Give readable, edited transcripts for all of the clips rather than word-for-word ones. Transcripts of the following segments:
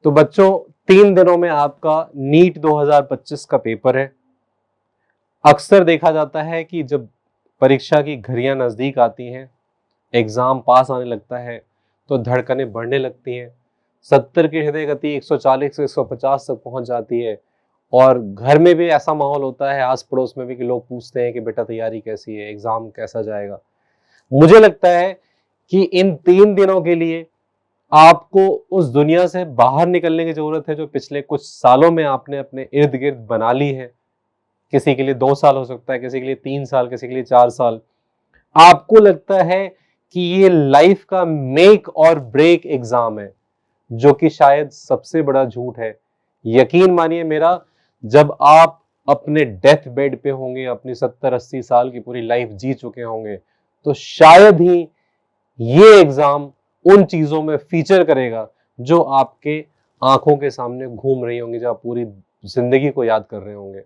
तो बच्चों 3 दिनों में आपका नीट 2025 का पेपर है। अक्सर देखा जाता है कि जब परीक्षा की घड़ियां नजदीक आती हैं, एग्जाम पास आने लगता है तो धड़कनें बढ़ने लगती हैं। 70 की हृदय गति 140 से 150 तक पहुंच जाती है और घर में भी ऐसा माहौल होता है, आस पड़ोस में भी, कि लोग पूछते हैं कि बेटा तैयारी कैसी है, एग्जाम कैसा जाएगा। मुझे लगता है कि इन 3 दिनों के लिए आपको उस दुनिया से बाहर निकलने की जरूरत है जो पिछले कुछ सालों में आपने अपने इर्द गिर्द बना ली है। किसी के लिए 2 साल हो सकता है, किसी के लिए 3 साल, किसी के लिए 4 साल। आपको लगता है कि ये लाइफ का मेक और ब्रेक एग्जाम है, जो कि शायद सबसे बड़ा झूठ है। यकीन मानिए मेरा, जब आप अपने डेथ बेड पे होंगे, अपनी 70-80 साल की पूरी लाइफ जी चुके होंगे, तो शायद ही ये एग्जाम उन चीजों में फीचर करेगा जो आपके आंखों के सामने घूम रही होंगी, जब आप पूरी जिंदगी को याद कर रहे होंगे।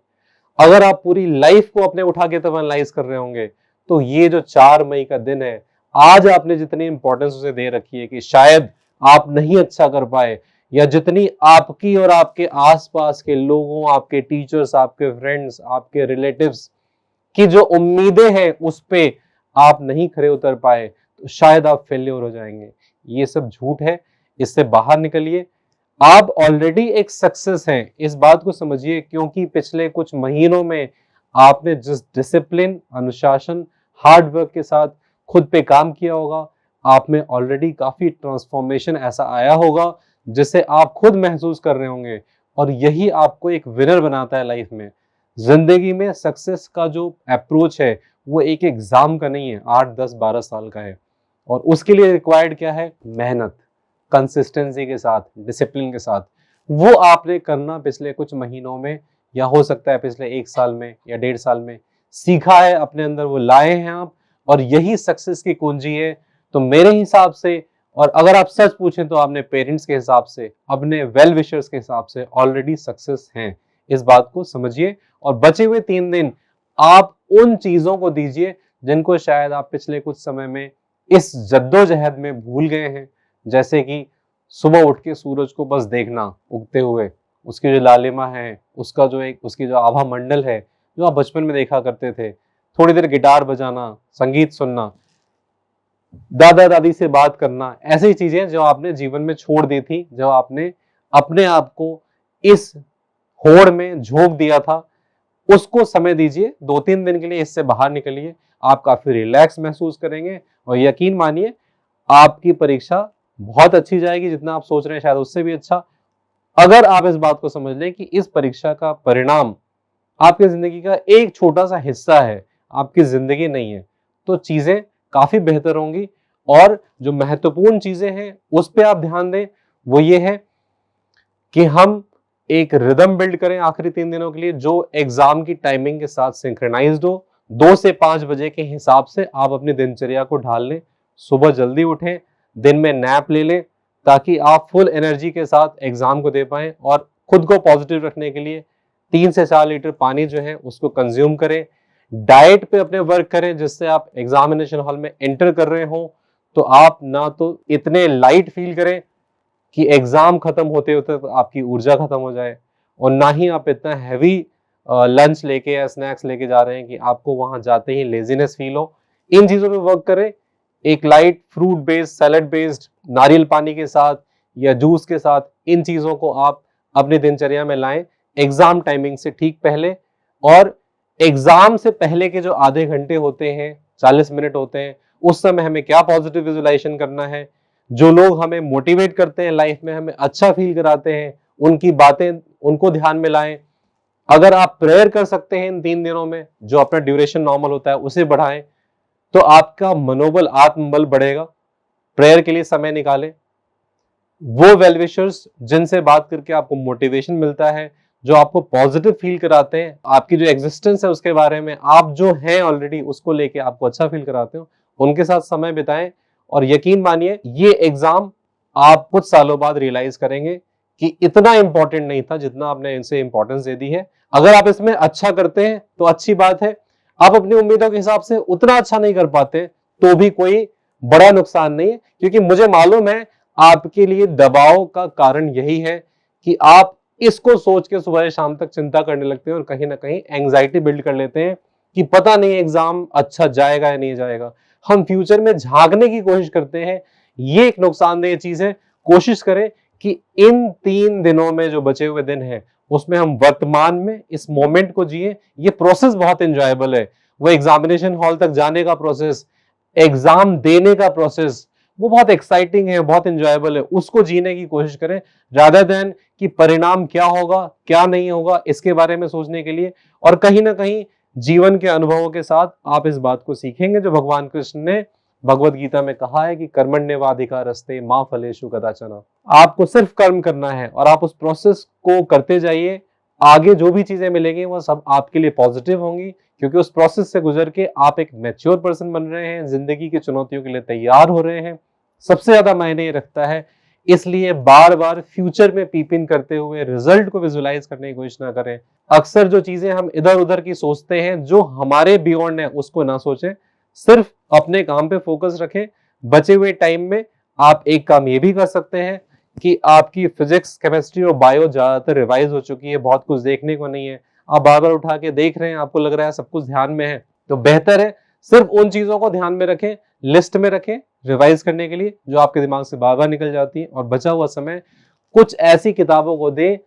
अगर आप पूरी लाइफ को अपने उठा के तब एनालाइज कर रहे होंगे, तो ये जो 4 मई का दिन है, आज आपने जितनी इंपॉर्टेंस उसे दे रखी है कि शायद आप नहीं अच्छा कर पाए, या जितनी आपकी और आपके आसपास के लोगों, आपके टीचर्स, आपके फ्रेंड्स, आपके रिलेटिव्स की जो उम्मीदें हैं उस पे आप नहीं खरे उतर पाए, तो शायद आप फेल्योर हो जाएंगे। ये सब झूठ है, इससे बाहर निकलिए। आप ऑलरेडी एक सक्सेस हैं, इस बात को समझिए, क्योंकि पिछले कुछ महीनों में आपने जिस डिसिप्लिन, अनुशासन, हार्ड वर्क के साथ खुद पे काम किया होगा, आप में ऑलरेडी काफी ट्रांसफॉर्मेशन ऐसा आया होगा जिसे आप खुद महसूस कर रहे होंगे, और यही आपको एक विनर बनाता है लाइफ में। जिंदगी में सक्सेस का जो अप्रोच है वो एक एग्जाम का नहीं है, 8, 10, 12 साल का है। और उसके लिए रिक्वायर्ड क्या है? मेहनत, कंसिस्टेंसी के साथ, डिसिप्लिन के साथ। वो आपने करना पिछले कुछ महीनों में, या हो सकता है पिछले 1 साल में या 1.5 साल में सीखा है, अपने अंदर वो लाए हैं आप, और यही सक्सेस की कुंजी है। तो मेरे हिसाब से, और अगर आप सच पूछें तो आपने पेरेंट्स के हिसाब से, अपने वेल विशर्स के हिसाब से ऑलरेडी सक्सेस हैं। इस बात को समझिए, और बचे हुए 3 दिन आप उन चीजों को दीजिए जिनको शायद आप पिछले कुछ समय में इस जद्दोजहद में भूल गए हैं। जैसे कि सुबह उठ के सूरज को बस देखना उगते हुए, उसकी जो लालिमा है, उसकी जो आभा मंडल है, जो आप बचपन में देखा करते थे। थोड़ी देर गिटार बजाना, संगीत सुनना, दादा दादी से बात करना, ऐसी चीजें जो आपने जीवन में छोड़ दी थी, जो आपने अपने आप को इस होड़ में झोंक दिया था, उसको समय दीजिए 2-3 दिन के लिए। इससे बाहर निकलिए, आप काफी रिलैक्स महसूस करेंगे, और यकीन मानिए आपकी परीक्षा बहुत अच्छी जाएगी। जितना आप सोच रहे हैं शायद उससे भी अच्छा। अगर आप इस बात को समझ लें कि इस परीक्षा का परिणाम आपकी जिंदगी का एक छोटा सा हिस्सा है, आपकी जिंदगी नहीं है, तो चीजें काफी बेहतर होंगी। और जो महत्वपूर्ण चीजें हैं उस पर आप ध्यान दें, वो ये है कि हम एक रिदम बिल्ड करें आखिरी 3 दिनों के लिए, जो एग्जाम की टाइमिंग के साथ सिंक्रोनाइज्ड हो। 2 से 5 बजे के हिसाब से आप अपनी दिनचर्या को ढाल लें। सुबह जल्दी उठें, दिन में नैप ले लें, ताकि आप फुल एनर्जी के साथ एग्जाम को दे पाएं। और खुद को पॉजिटिव रखने के लिए 3 से 4 लीटर पानी जो है उसको कंज्यूम करें। डाइट पे अपने वर्क करें, जिससे आप एग्जामिनेशन हॉल में एंटर कर रहे हो तो आप ना तो इतने लाइट फील करें कि एग्जाम खत्म होते होते तो आपकी ऊर्जा खत्म हो जाए, और ना ही आप इतना हैवी लंच लेके या स्नैक्स लेके जा रहे हैं कि आपको वहां जाते ही लेजीनेस फील हो। इन चीजों पे वर्क करें। एक light fruit based, salad based, नारियल पानी के साथ या जूस के साथ, इन चीजों को आप अपनी दिनचर्या में लाएं एग्जाम टाइमिंग से ठीक पहले। और एग्जाम से पहले के जो आधे घंटे होते हैं, 40 मिनट होते हैं, उस समय हमें क्या पॉजिटिव विजुअलाइजेशन करना है। जो लोग हमें मोटिवेट करते हैं, लाइफ में हमें अच्छा फील कराते हैं, उनकी बातें, उनको ध्यान में लाएं। अगर आप प्रेयर कर सकते हैं इन 3 दिनों में, जो अपना ड्यूरेशन नॉर्मल होता है उसे बढ़ाएं, तो आपका मनोबल, आत्मबल बढ़ेगा। प्रेयर के लिए समय निकालें। वो वेल विशर्स जिनसे बात करके आपको मोटिवेशन मिलता है, जो आपको पॉजिटिव फील कराते हैं, आपकी जो एग्जिस्टेंस है उसके बारे में, आप जो हैं ऑलरेडी उसको लेके आपको अच्छा फील कराते हो, उनके साथ समय बिताएं। और यकीन मानिए ये एग्जाम आप कुछ सालों बाद रियलाइज करेंगे कि इतना इंपॉर्टेंट नहीं था जितना आपने इनसे इंपॉर्टेंस दे दी है। अगर आप इसमें अच्छा करते हैं तो अच्छी बात है, आप अपनी उम्मीदों के हिसाब से उतना अच्छा नहीं कर पाते तो भी कोई बड़ा नुकसान नहीं है, क्योंकि मुझे मालूम है आपके लिए दबाव का कारण यही है कि आप इसको सोच के सुबह से शाम तक चिंता करने लगते हैं और कहीं ना कहीं एंग्जाइटी बिल्ड कर लेते हैं कि पता नहीं एग्जाम अच्छा जाएगा या नहीं जाएगा। हम फ्यूचर में झांकने की कोशिश करते हैं, ये एक नुकसानदेह चीज है। कोशिश करें कि इन 3 दिनों में जो बचे हुए दिन हैं उसमें हम वर्तमान में इस मोमेंट को जिए। ये प्रोसेस बहुत एंजॉयबल है, वो एग्जामिनेशन हॉल तक जाने का प्रोसेस, एग्जाम देने का प्रोसेस, वो बहुत एक्साइटिंग है, बहुत एंजॉयबल है। उसको जीने की कोशिश करें रादर देन कि परिणाम क्या होगा क्या नहीं होगा इसके बारे में सोचने के लिए। और कहीं ना कहीं जीवन के अनुभवों के साथ आप इस बात को सीखेंगे जो भगवान कृष्ण ने भगवत गीता में कहा है कि कर्मण्येवाधिकारस्ते मा फलेषु कदाचन। आपको सिर्फ कर्म करना है और आप उस प्रोसेस को करते जाइए। आगे जो भी चीजें मिलेंगी वो सब आपके लिए पॉजिटिव होंगी, क्योंकि उस प्रोसेस से गुजर के आप एक मैच्योर पर्सन बन रहे हैं, जिंदगी की चुनौतियों के लिए तैयार हो रहे हैं। सबसे ज्यादा मायने ये रखता है, इसलिए बार बार फ्यूचर में पीप इन करते हुए रिजल्ट को विजुलाइज करने की कोशिश ना करें। अक्सर जो चीजें हम इधर उधर की सोचते हैं जो हमारे बियॉन्ड है उसको ना सोचें, सिर्फ अपने काम पे फोकस रखें। बचे हुए टाइम में आप एक काम ये भी कर सकते हैं कि आपकी फिजिक्स केमिस्ट्री और बायो ज्यादातर रिवाइज हो चुकी है, बहुत कुछ देखने को नहीं है, आप बार बार उठा के देख रहे हैं, आपको लग रहा है सब कुछ ध्यान में है, तो बेहतर है सिर्फ उन चीजों को ध्यान में रखें, लिस्ट में रखें रिवाइज करने के लिए जो आपके दिमाग से बार बार निकल जाती है। और बचा हुआ समय कुछ ऐसी किताबों को दें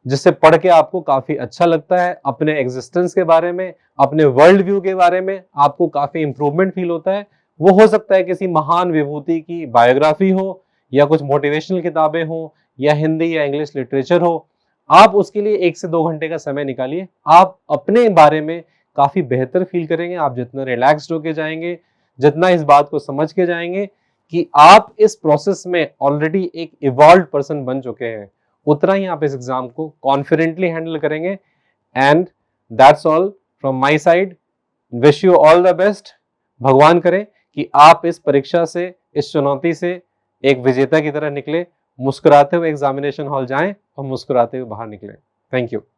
जिससे पढ़ के आपको काफी अच्छा लगता है, अपने एग्जिस्टेंस के बारे में, अपने वर्ल्ड व्यू के बारे में आपको काफी इंप्रूवमेंट फील होता है। वो हो सकता है किसी महान विभूति की बायोग्राफी हो, या कुछ मोटिवेशनल किताबें हो, या हिंदी या इंग्लिश लिटरेचर हो। आप उसके लिए 1 से 2 घंटे का समय निकालिए, आप अपने बारे में काफी बेहतर फील करेंगे। आप जितना रिलैक्स्ड होके जाएंगे, जितना इस बात को समझ के जाएंगे कि आप इस प्रोसेस में ऑलरेडी एक इवॉल्व पर्सन बन चुके हैं, उतना ही आप इस एग्जाम को कॉन्फिडेंटली हैंडल करेंगे। And that's all from my side. Wish you all the best. भगवान करे कि आप इस परीक्षा से, इस चुनौती से एक विजेता की तरह निकले, मुस्कुराते हुए एग्जामिनेशन हॉल जाएं और मुस्कुराते हुए बाहर निकलें। Thank you.